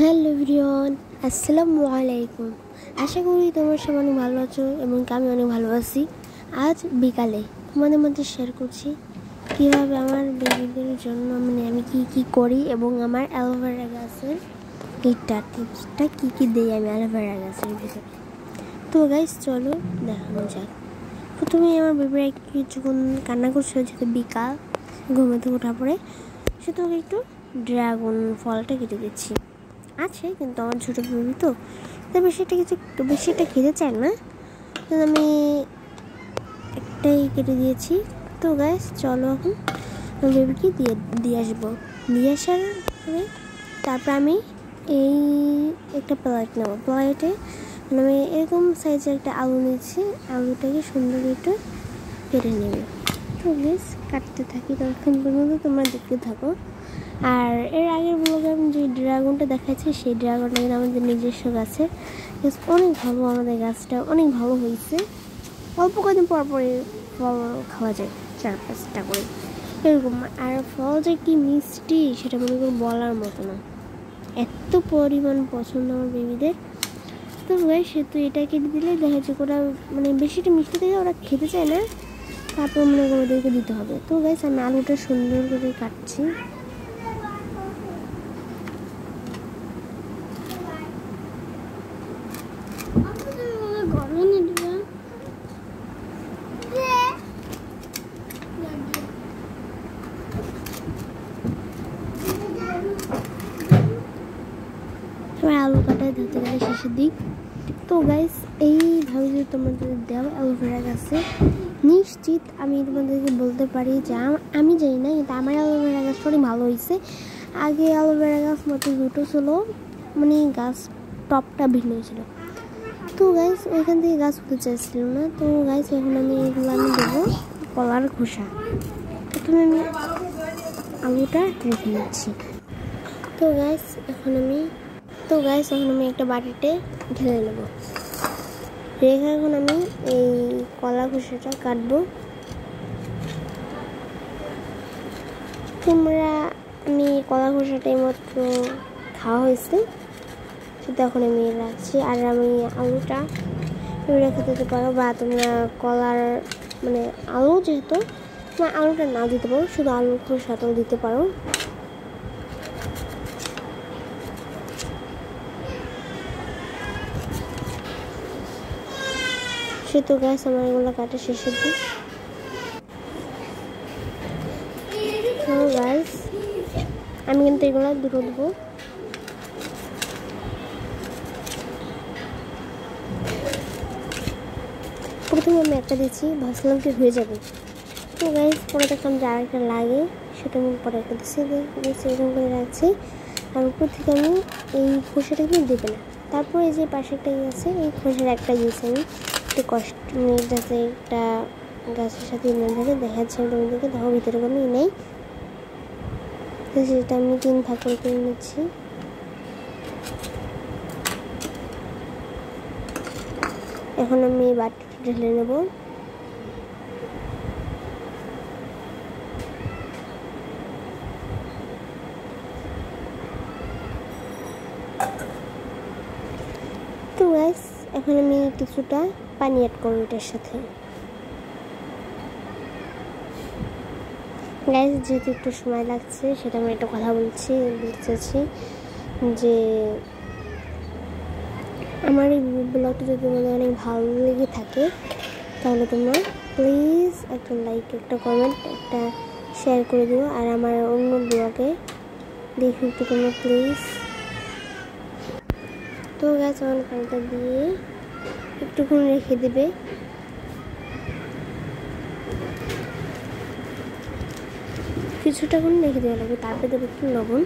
Hello everyone, আসসালামু আলাইকুম। আশা করি তোমরা সবাই অনেক ভালো আছো এবং আমি অনেক ভালো আছি। আজ বিকালে তোমাদের মধ্যে শেয়ার করছি কীভাবে আমার বেবিদের জন্য আমি কি করি এবং আমার অ্যালোভেরা গাছের টিপসটা কী দিই আমি অ্যালোভেরা গাছের ভিতরে। তো গাইস চলো দেখানো যাক। প্রথমে আমার বেবিরা কিছুক্ষণ কান্না করছিল, যেহেতু বিকাল ঘুমাতে ওঠা পরে সেটা একটু ড্রাগন ফলটা কেটে দিচ্ছি। আছে কিন্তু আমার ছোটো বেবি তো বেশিটা খেতে চায় না, আমি একটাই কেটে দিয়েছি। তো গাইস চলো এখন বেবিকে দিয়ে আসবো। দিয়ে আসার পরে তারপর আমি এই একটা প্লেট নেবো। প্লেটে আমি এরকম সাইজের একটা আলু নিচ্ছি, আলুটাকে সুন্দর একটু কেটে নেবে। তো গাইস কাটতে থাকি, তখন পর্যন্ত তোমরা দেখতে থাকো। আর এর আগের ব্লগে আমি যে ড্রাগনটা দেখাচ্ছি, সেই ড্রাগনটা কিন্তু আমাদের নিজস্ব গাছে অনেক ভালো, আমাদের গাছটা অনেক ভালো হয়েছে। অল্প কদিন পর পরে ফল খাওয়া যায়, 4-5টা করে এরকম। আর ফল যে কি মিষ্টি সেটা মনে করি বলার মতো না, এত পরিমাণ পছন্দ আমার বেবিদের। তো সেহেতু এটা কেটে দিলে দেখা যাচ্ছে ওরা বেশিটা মিষ্টি থেকে ওরা খেতে চায় না, তারপর মনে করে ওদেরকে দিতে হবে। তো গাইস আমি আলুটা সুন্দর করে কাটছি। আলু কাটায় ধরতে গেলে শেষের দিক। তো গাইস এইভাবে যদি তোমাদের দেওয়া অ্যালোভেরা গাছে নিশ্চিত আমি তোমাদেরকে বলতে পারি যে আমি জানি না, কিন্তু আমার অ্যালোভেরা গাছটা অনেক ভালো হয়েছে। আগে অ্যালোভেরা গাছ মাত্র দুটো ছিল, গাছ টপটা ভিন্ন ছিল। তো গাইস ওইখান থেকে গাছ হতে চাইছিল না। তো গাইস এখন এগুলো দেবো কলার খোসা। প্রথমে আমি আলুটা রেখে নিচ্ছি। তো গাইস এখন আমি একটা বাটিতে ঢেলে নেব। রেখে এখন আমি এই কলা খোসাটা কাটবো। আমি কলা খোসাটা এইমাত্র খাওয়া হয়েছে, সেটা এখন আমি রাখছি। আর আমি আলুটা রেখে দিতে পারো, বা তোমরা কলার আলু যেহেতু আলুটা না দিতে পারো, শুধু আলুর খোসাটাও দিতে পারো। তো গাছ আমার এগুলো কাটা শেষের দিক। তো গাছ আমি কিন্তু এগুলো দুটো দেবো। প্রথমে আমি একটা দিচ্ছি, ভাবছিলাম কি হয়ে যাবে। তো গাইস পরে দেখলাম যে আর একটা লাগে, সেটা আমি পরে একটা দিচ্ছি, এরকম করে রাখছি। আর উপর থেকে আমি এই খোসাটা কিন্তু দেবে না। তারপর এই যে পাশে একটা আছে, এই খোসার একটা দিয়েছি আমি একটু কষ্ট, যাতে একটা গাছের সাথে না ধরে দেখা যাচ্ছে তোমাদেরকে, দেখো ভিতরে কোনো নেই। তো সেটা আমি 3 ভাগ করে নিচ্ছি। এখন আমি বাটিটা ঢেলে নেব। তো গাইস এখন আমি কিছুটা পানি অ্যাড করবো এটার সাথে। গাইস যেহেতু একটু সময় লাগছে, সেটা আমি একটা কথা বলতে চাচ্ছি যে আমার এই ব্লগটা যদি তোমাদের অনেক ভালো লেগে থাকে, তাহলে তোমরা প্লিজ একটা লাইক, একটা কমেন্ট, একটা শেয়ার করে দিও। আর আমার অন্য ব্লগে দেখো একটু তোমরা প্লিজ। তো গাছ আমার পানিটা দিয়ে একটুক্ষণ রেখে দেবে। কিছুটাক্ষণ রেখে দেওয়া লাগবে, তারপরে দেবো একটু লবণ।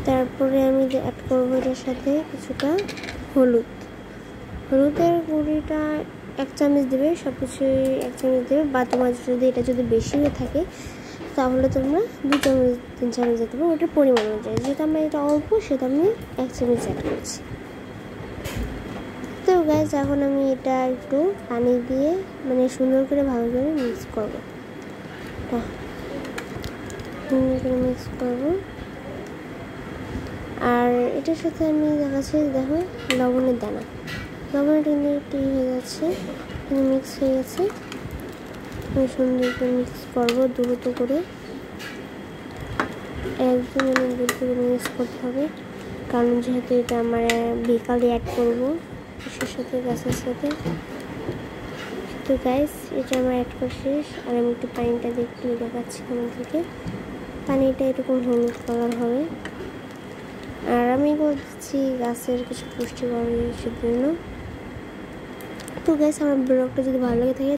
তারপরে আমি অ্যাড করবো এটার সাথে কিছুটা হলুদের গুঁড়িটা 1 চামচ দেবে, সব কিছুই 1 চামচ দেবে। বা তোমার এটা যদি বেশি হয়ে থাকে তাহলে তোমরা 2 চামচ 3 চামচ দিতে পারো, ওটার পরিমাণ অনুযায়ী। যেহেতু আমরা এটা অল্প, সেটা আমি 1 চামচ অ্যাড করছি। তো গাইস এখন আমি এটা একটু পানি দিয়ে সুন্দর করে ভালো করে মিক্স করবো। সুন্দর করে মিক্স করবো। এটার সাথে আমি দেখাচ্ছি, দেখো লবণের দানা, লবণটা কিন্তু একটু হয়ে যাচ্ছে, মিক্স হয়ে গেছে। আমি সুন্দর করে মিক্স করবো দ্রুত করে, একদম দ্রুত করে মিক্স করতে হবে, কারণ যেহেতু এটা আমার বিকালে অ্যাড করবো এর সাথে, গাছের সাথে। তো গাইস, এটা আমার অ্যাড করা শেষ। আর আমি একটু পানিটা একটু দেখাচ্ছি আমাদেরকে, পানিটা এরকম হলুদ কালার হবে। আর আমি বলছি গাছের কিছু পুষ্টিকর জন্য। তো গাইস, আমার ব্লগটা যদি ভালো লাগে থাকে